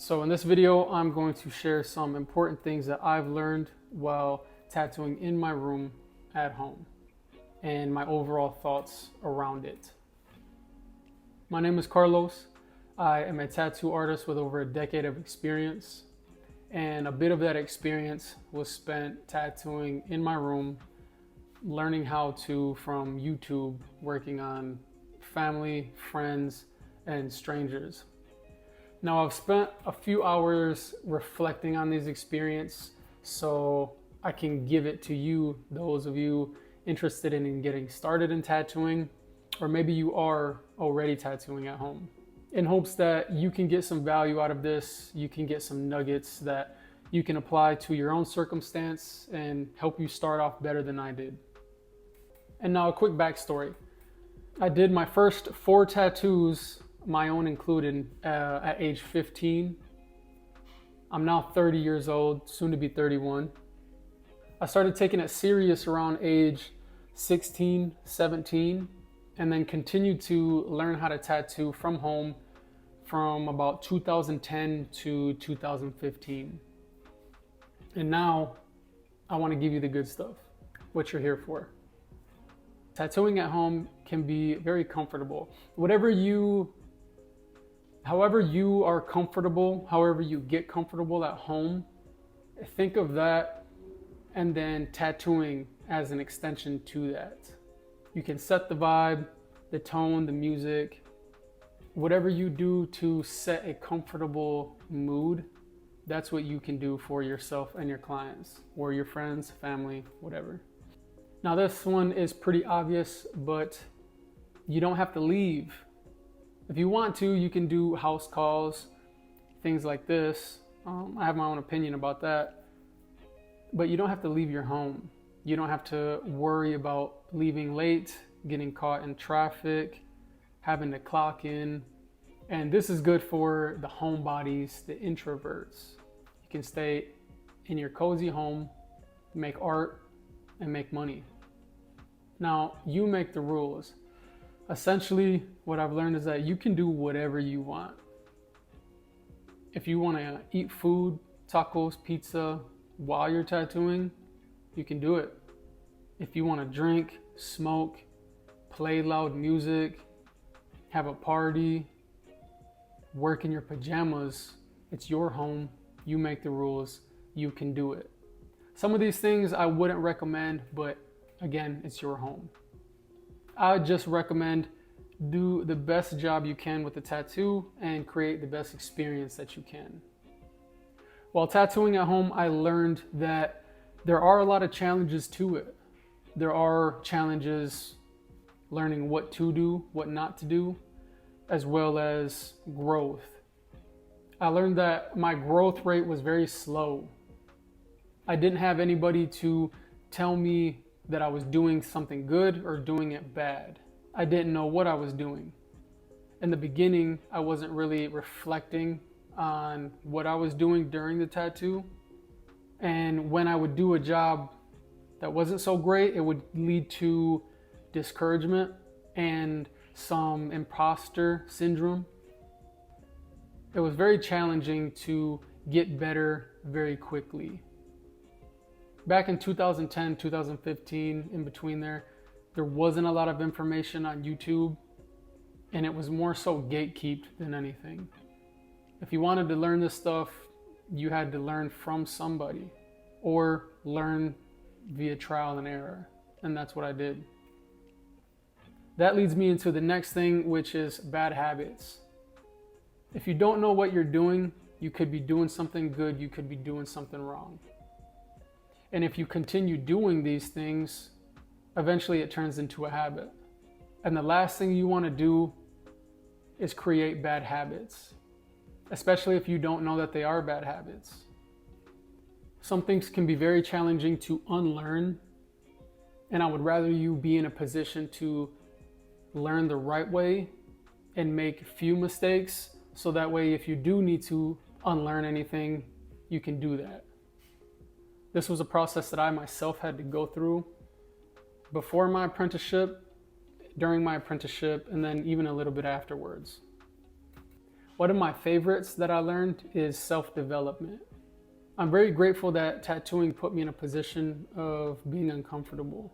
So in this video, I'm going to share some important things that I've learned while tattooing in my room at home and my overall thoughts around it. My name is Carlos. I am a tattoo artist with over a decade of experience, and a bit of that experience was spent tattooing in my room, learning how to from YouTube, working on family, friends, and strangers. Now, I've spent a few hours reflecting on these experiences so I can give it to you, those of you interested in getting started in tattooing, or maybe you are already tattooing at home, in hopes that you can get some value out of this. You can get some nuggets that you can apply to your own circumstance and help you start off better than I did. And now a quick backstory. I did my first 4 tattoos, my own included, at age 15. I'm now 30 years old, soon to be 31. I started taking it serious around age 16, 17, and then continued to learn how to tattoo from home from about 2010 to 2015. And now I want to give you the good stuff, what you're here for. Tattooing at home can be very comfortable. However you are comfortable, however you get comfortable at home, think of that and then tattooing as an extension to that. You can set the vibe, the tone, the music, whatever you do to set a comfortable mood, that's what you can do for yourself and your clients or your friends, family, whatever. Now this one is pretty obvious, but you don't have to leave. If you want to, you can do house calls, things like this. I have my own opinion about that, but you don't have to leave your home. You don't have to worry about leaving late, getting caught in traffic, having to clock in. And this is good for the homebodies, the introverts. You can stay in your cozy home, make art, and make money. Now, you make the rules. Essentially, what I've learned is that you can do whatever you want. If you want to eat food, tacos, pizza, while you're tattooing, you can do it. If you want to drink, smoke, play loud music, have a party, work in your pajamas, it's your home, you make the rules, you can do it. Some of these things I wouldn't recommend, but again, it's your home. I would just recommend do the best job you can with the tattoo and create the best experience that you can. While tattooing at home, I learned that there are a lot of challenges to it. There are challenges learning what to do, what not to do, as well as growth. I learned that my growth rate was very slow. I didn't have anybody to tell me that I was doing something good or doing it bad. I didn't know what I was doing. In the beginning, I wasn't really reflecting on what I was doing during the tattoo. And when I would do a job that wasn't so great, it would lead to discouragement and some imposter syndrome. It was very challenging to get better very quickly. Back in 2010, 2015, in between there wasn't a lot of information on YouTube, and it was more so gatekept than anything. If you wanted to learn this stuff, you had to learn from somebody or learn via trial and error, and that's what I did. That leads me into the next thing, which is bad habits. If you don't know what you're doing, you could be doing something good, you could be doing something wrong. And if you continue doing these things, eventually it turns into a habit. And the last thing you want to do is create bad habits, especially if you don't know that they are bad habits. Some things can be very challenging to unlearn, and I would rather you be in a position to learn the right way and make few mistakes, so that way if you do need to unlearn anything, you can do that. This was a process that I myself had to go through before my apprenticeship, during my apprenticeship, and then even a little bit afterwards. One of my favorites that I learned is self-development. I'm very grateful that tattooing put me in a position of being uncomfortable.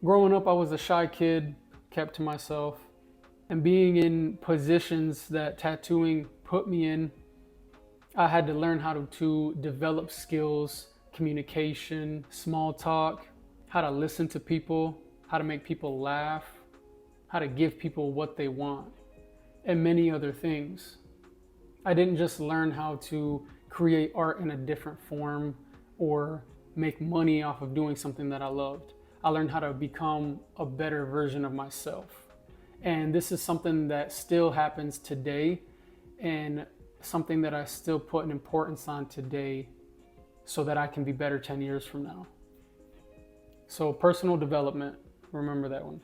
Growing up, I was a shy kid, kept to myself, and being in positions that tattooing put me in, I had to learn how to develop skills, communication, small talk, how to listen to people, how to make people laugh, how to give people what they want, and many other things. I didn't just learn how to create art in a different form or make money off of doing something that I loved. I learned how to become a better version of myself. And this is something that still happens today, and something that I still put an importance on today so that I can be better 10 years from now. So personal development, remember that one.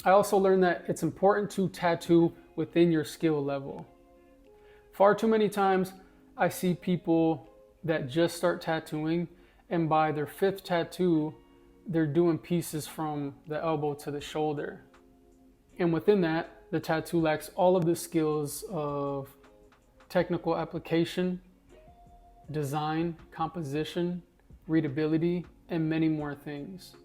I also learned that it's important to tattoo within your skill level. Far too many times I see people that just start tattooing, and by their 5th tattoo, they're doing pieces from the elbow to the shoulder. And within that, the tattoo lacks all of the skills of technical application, design, composition, readability, and many more things.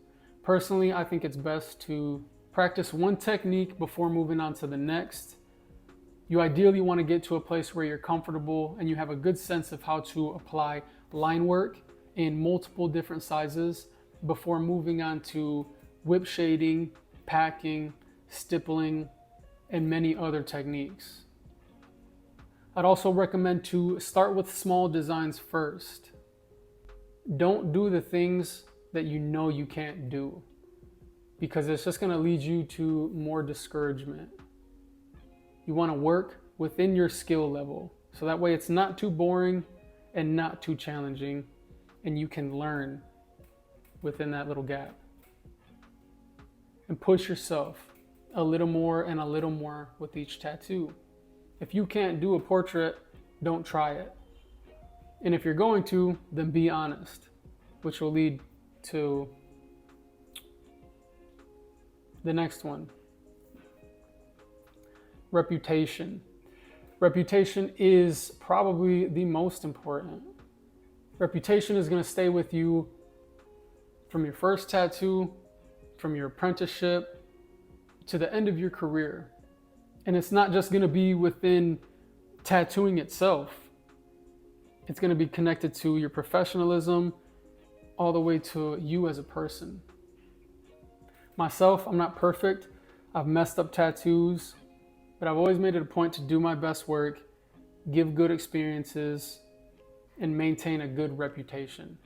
Personally, I think it's best to practice one technique before moving on to the next. You ideally want to get to a place where you're comfortable and you have a good sense of how to apply line work in multiple different sizes before moving on to whip shading, packing, stippling, and many other techniques. I'd also recommend to start with small designs first. Don't do the things that you know you can't do, because it's just going to lead you to more discouragement. You want to work within your skill level, so that way it's not too boring and not too challenging, and you can learn within that little gap. And push yourself a little more and a little more with each tattoo. If you can't do a portrait, don't try it. And if you're going to, then be honest, which will lead to the next one. Reputation. Reputation is probably the most important. Reputation is going to stay with you from your first tattoo, from your apprenticeship, to the end of your career. And it's not just going to be within tattooing itself. It's going to be connected to your professionalism all the way to you as a person. Myself, I'm not perfect. I've messed up tattoos, but I've always made it a point to do my best work, give good experiences, and maintain a good reputation.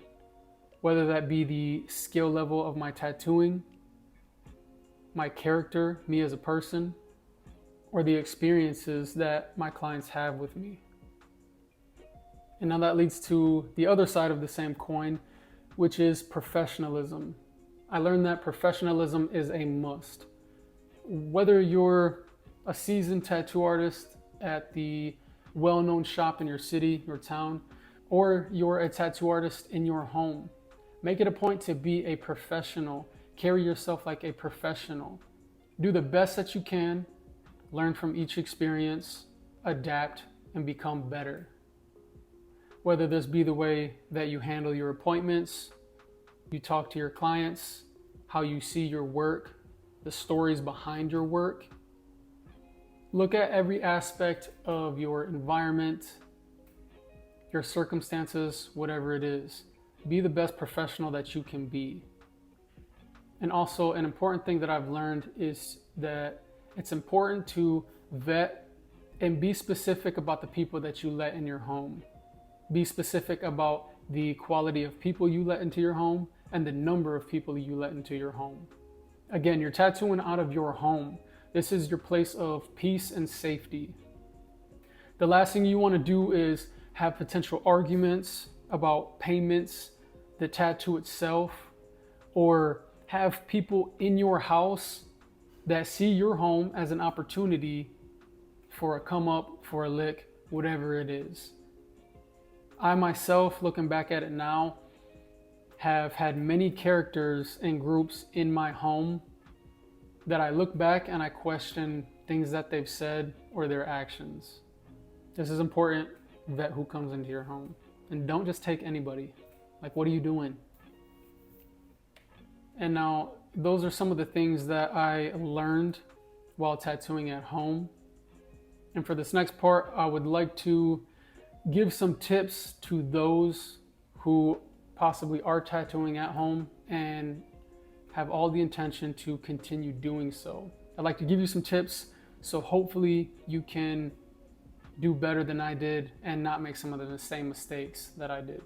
Whether that be the skill level of my tattooing, my character, me as a person, or the experiences that my clients have with me. And now that leads to the other side of the same coin, which is professionalism. I learned that professionalism is a must. Whether you're a seasoned tattoo artist at the well-known shop in your city, your town, or you're a tattoo artist in your home, make it a point to be a professional. Carry yourself like a professional. Do the best that you can, learn from each experience, adapt, and become better. Whether this be the way that you handle your appointments, you talk to your clients, how you see your work, the stories behind your work. Look at every aspect of your environment, your circumstances, whatever it is. Be the best professional that you can be. And also, an important thing that I've learned is that it's important to vet and be specific about the people that you let in your home. Be specific about the quality of people you let into your home and the number of people you let into your home. Again, you're tattooing out of your home. This is your place of peace and safety. The last thing you want to do is have potential arguments about payments, the tattoo itself, or have people in your house that see your home as an opportunity for a come up, for a lick, whatever it is. I myself, looking back at it now, have had many characters and groups in my home that I look back and I question things that they've said, or their actions. This is important. Vet who comes into your home. And don't just take anybody. Like, what are you doing? And now, those are some of the things that I learned while tattooing at home. And for this next part, I would like to give some tips to those who possibly are tattooing at home and have all the intention to continue doing so. I'd like to give you some tips so hopefully you can do better than I did and not make some of the same mistakes that I did.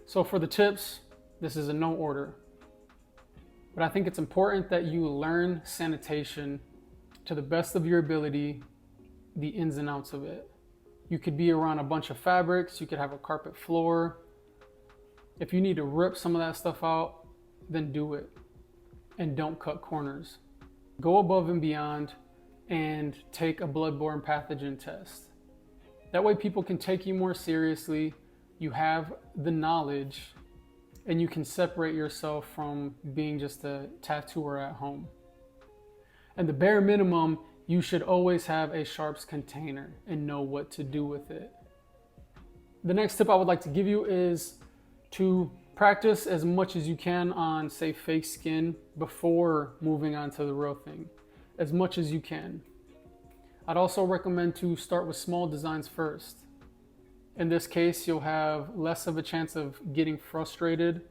So for the tips, this is in no order, but I think it's important that you learn sanitation to the best of your ability, the ins and outs of it. You could be around a bunch of fabrics, you could have a carpet floor. If you need to rip some of that stuff out, then do it. And don't cut corners. Go above and beyond and take a bloodborne pathogen test. That way people can take you more seriously, you have the knowledge, and you can separate yourself from being just a tattooer at home. And the bare minimum, you should always have a sharps container and know what to do with it. The next tip I would like to give you is to practice as much as you can on, say, fake skin before moving on to the real thing, as much as you can. I'd also recommend to start with small designs first. In this case, you'll have less of a chance of getting frustrated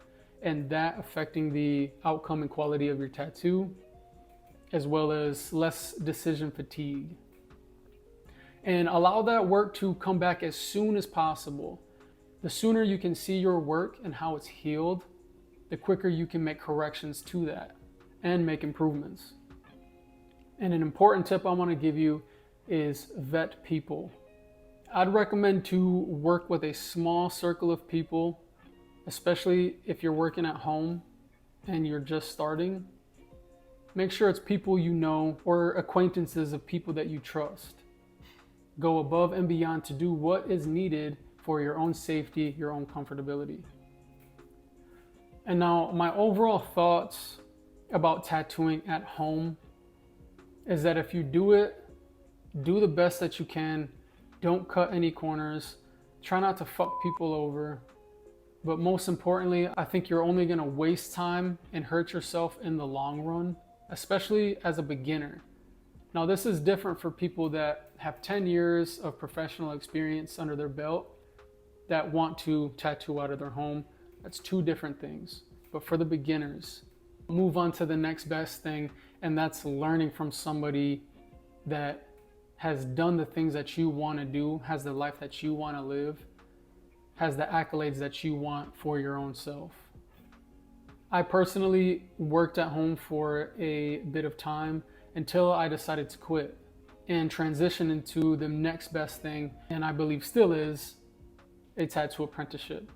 and that affecting the outcome and quality of your tattoo, as well as less decision fatigue. And allow that work to come back as soon as possible. The sooner you can see your work and how it's healed, the quicker you can make corrections to that and make improvements. And an important tip I want to give you is vet people. I'd recommend to work with a small circle of people, especially if you're working at home and you're just starting. Make sure it's people you know or acquaintances of people that you trust. Go above and beyond to do what is needed for your own safety, your own comfortability. And now my overall thoughts about tattooing at home is that if you do it, do the best that you can. Don't cut any corners. Try not to fuck people over. But most importantly, I think you're only gonna waste time and hurt yourself in the long run, especially as a beginner. Now this is different for people that have 10 years of professional experience under their belt that want to tattoo out of their home. That's two different things. But for the beginners, move on to the next best thing, and that's learning from somebody that has done the things that you want to do, has the life that you want to live, has the accolades that you want for your own self. I personally worked at home for a bit of time until I decided to quit and transition into the next best thing, and I believe still is a tattoo apprenticeship.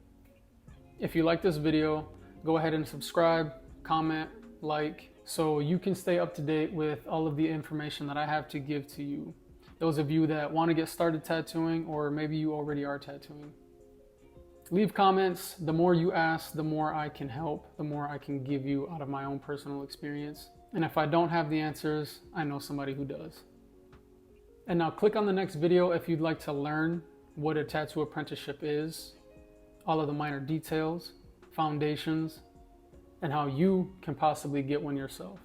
If you like this video, go ahead and subscribe, comment, like, so you can stay up to date with all of the information that I have to give to you. Those of you that want to get started tattooing, or maybe you already are tattooing. Leave comments. The more you ask, the more I can help, the more I can give you out of my own personal experience. And if I don't have the answers, I know somebody who does. And now click on the next video if you'd like to learn what a tattoo apprenticeship is, all of the minor details, foundations, and how you can possibly get one yourself.